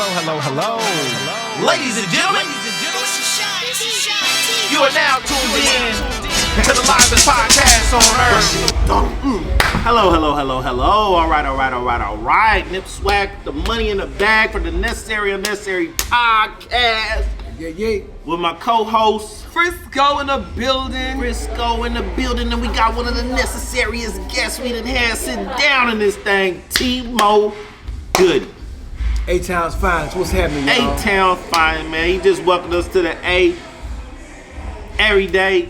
Hello. Ladies and gentlemen, you are now tuned in to the livest podcast on earth. Hello. All right. Nip Swag, the money in the bag for the necessary podcast. Yeah. With my co-host, Frisco in the building. and we got one of the necessariest guests we done had sitting down in this thing, TMO Goodie. A-Town's finest. What's happening, y'all? A-Town fine, man. He just welcomed us to the A. Every day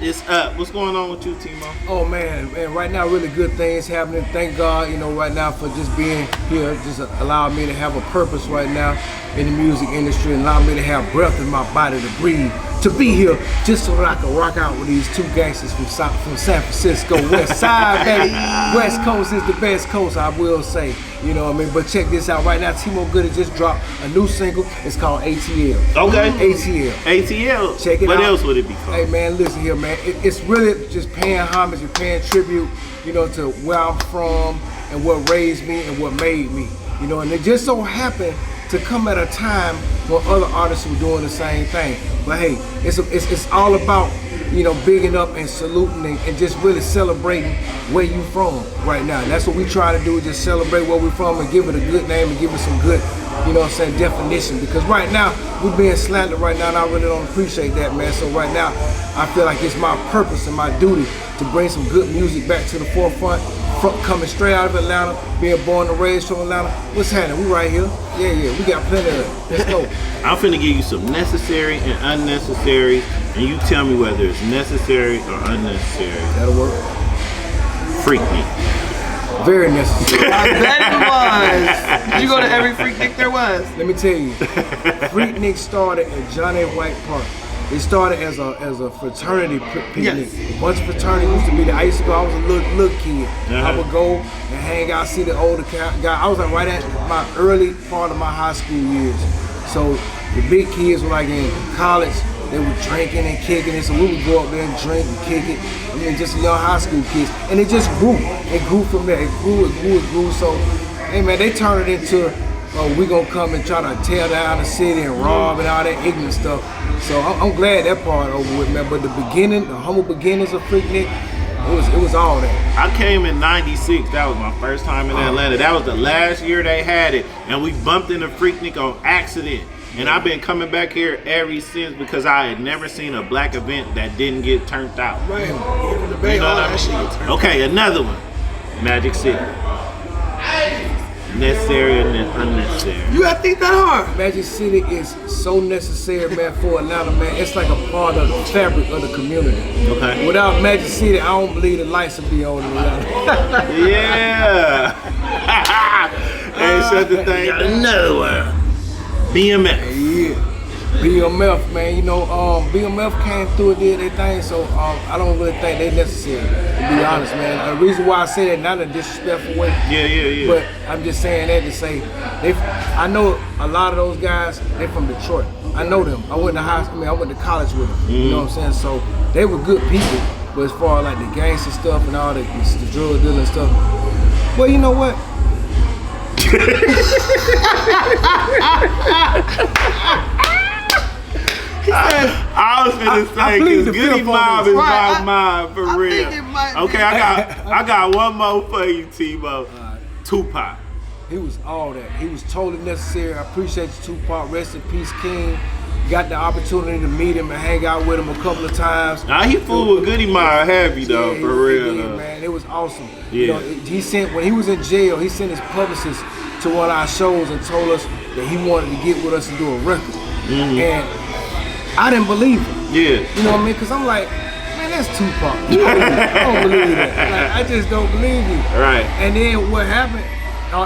it's up. What's going on with you, Timo? Oh man, right now really good things happening. Thank God, right now for just being here, just allowing me to have a purpose right now in the music industry and allow me to have breath in my body to breathe, to be here just so that I can rock out with these two gangsters from San Francisco, West Side, baby. West Coast is the best coast, I will say. You know what I mean? But check this out. Right now, TMO Goodie just dropped a new single. It's called ATL. Okay. ATL. Check it out. What else would it be called? Hey man, listen here, man. It's really just paying homage and paying tribute, to where I'm from and what raised me and what made me. And it just so happened to come at a time when other artists were doing the same thing. But hey, it's all about bigging up and saluting and just really celebrating where you from right now. And that's what we try to do, just celebrate where we're from and give it a good name and give it some good, definition. Because right now, we're being slandered right now and I really don't appreciate that, man. So right now, I feel like it's my purpose and my duty to bring some good music back to the forefront. Coming straight out of Atlanta, being born and raised from Atlanta. What's happening? We right here. Yeah, we got plenty of it. Let's go. I'm finna give you some necessary and unnecessary, and you tell me whether it's necessary or unnecessary. That'll work. Freak me. Very necessary. I bet it was. Did you go to every Freaknik there was? Let me tell you, Freaknik started at Johnny White Park. It started as a fraternity picnic. Yes. A bunch of fraternities used to be there. I used to go, I was a little kid. I would go and hang out, see the older guy. I was like right at my early part of my high school years. So the big kids were like in college, they were drinking and kicking it. So we would go up there and drink and kick it. Just young high school kids. And it just grew. It grew from there. It grew. So, hey man, they turned it into, we gonna come and try to tear down the city and rob and all that ignorant stuff. So I'm glad that part over with, man. But the humble beginnings of Freaknik, it was all that. I came in '96. That was my first time in Atlanta. That was the last year they had it, and we bumped into Freaknik on accident. And I've been coming back here ever since because I had never seen a black event that didn't get turned out. Right. Even the Bay, all that shit get turned out. Okay, another one. Magic City. Necessary and unnecessary. You gotta think that hard. Magic City is so necessary, man, for Atlanta, man. It's like a part of the fabric of the community. Okay. Without Magic City, I don't believe the lights would be on in Atlanta. Yeah. And shut the thing. Got another one. BMF. Yeah. BMF, man. BMF came through and did their thing, so I don't really think they're necessary, to be honest, man. The reason why I say that, not in a disrespectful way. Yeah. But I'm just saying that to say, I know a lot of those guys, they're from Detroit. I know them. I went to college with them. You know what I'm saying? So they were good people, but as far as like the gangster stuff and all the drug dealing stuff, well, you know what? I was gonna say, because Goodie Mob is my mind for real. Okay, I got one more for you, Timo. Tupac. He was all that. He was totally necessary. I appreciate you, Tupac. Rest in peace, King. Got the opportunity to meet him and hang out with him a couple of times. Nah, he fooled with Goodie Mob heavy though, yeah, for real. Yeah, man, it was awesome. Yeah. When he was in jail, he sent his publicist to one of our shows and told us that he wanted to get with us and do a record. And I didn't believe him. Yeah. You know what I mean? Because I'm like, man, that's Tupac. I don't believe that. Like, I just don't believe you. Right. And then what happened,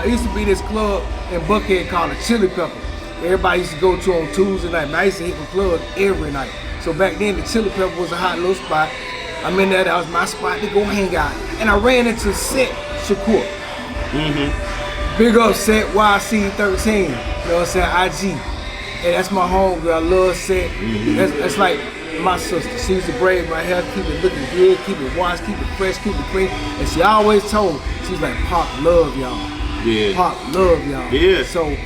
it used to be this club in Buckhead called the Chili Pepper. Everybody used to go to on Tuesday night. Man, I used to hit the club every night. So back then, the Chili Pepper was a hot little spot. I'm in there, that was my spot to go hang out. And I ran into Set Shakur. Big up Set YC13. You know what I'm saying? IG. And that's my homegirl. I love Set. That's like my sister. She used to braid my hair, keep it looking good, keep it washed, keep it fresh, keep it clean. And she always told me, she's like, Pop, love y'all. Yeah. Pop, love y'all. Yeah. So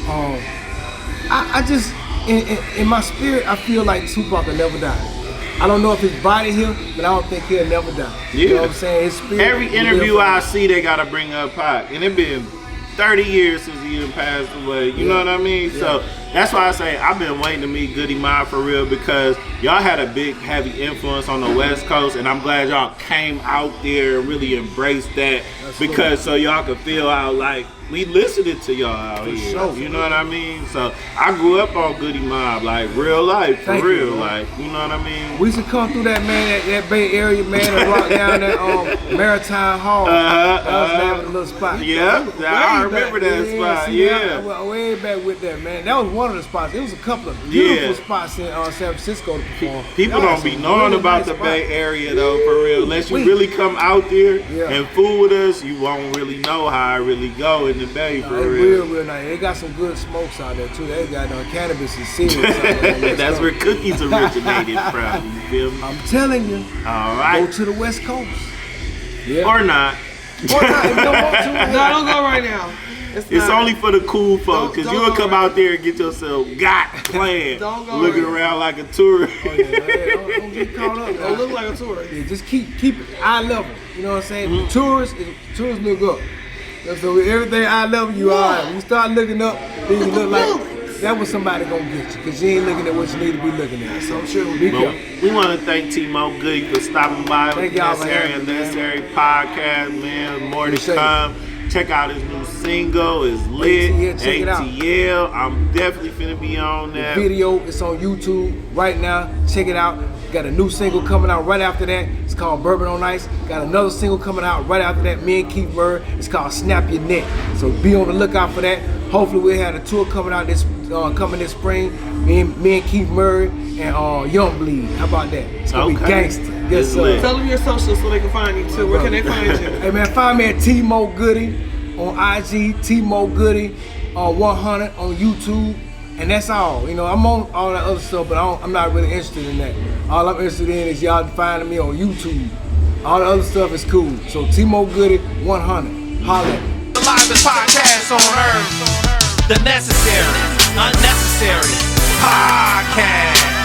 I just in my spirit, I feel like Tupac will never die. I don't know if his body here, but I don't think he'll never die. Yeah. You know what I'm saying? His spirit. Every interview I see, they gotta bring up Pac, and it been 30 years since he done passed away. You know what I mean? Yeah. So that's why I say I've been waiting to meet Goodie Mob for real, because y'all had a big, heavy influence on the West Coast, and I'm glad y'all came out there and really embraced that. That's because so y'all could feel out like we listening to y'all out here. Sure. You know what I mean? So I grew up on Goodie Mob, like real life, for Thank real, you, like, you know what I mean? We used to come through that, man, that Bay Area, man, and rock down that Maritime Hall. That was a little spot. Yeah, I remember that spot. Yeah. I went way back with that, man. That was one of the spots. It was a couple of beautiful spots in San Francisco to perform. People don't be knowing about the Bay Area though, for real. Unless you really come out there and fool with us, you won't really know how I really go in the Bay, for real. Real nice. They got some good smokes out there too. They got cannabis is serious out there. That's where cookies originated from. You feel me? I'm telling you. All right. Go to the West Coast. Yeah. Or not. Or not. If you don't want to. No, don't go right now. It's only for the cool folks, because you'll come out there and get yourself playing, looking around like a tourist. Oh, yeah. Don't get caught up. Don't look like a tourist. Yeah, just keep it eye level. You know what I'm saying? Mm-hmm. Tourists look up. So everything eye level, you all right. When you start looking up, then you look like that was somebody gonna get you, because you ain't looking at what you need to be looking at. So true. We want to thank TMO Goodie for stopping by with Necessary Podcast, man. More to come. Check out his new single, it's lit. ATL. I'm definitely finna be on that. The video, it's on YouTube right now. Check it out. Got a new single coming out right after that. It's called Bourbon on Ice. Got another single coming out right after that. Me and Keith Murray. It's called Snap Your Neck. So be on the lookout for that. Hopefully we'll have a tour coming out this spring. Me and Keith Murray and Young Bleed. How about that? It's gonna be gangster. Yes, sir. Tell them your socials so they can find you too. Where can they find you? Hey man, find me at TMO Goodie on IG, TMO Goodie 100 on YouTube, and that's all. You know, I'm on all that other stuff, but I'm not really interested in that. All I'm interested in is y'all finding me on YouTube. All the other stuff is cool. So TMO Goodie 100. Holla at me. The livest podcast on earth. The necessary, unnecessary podcast.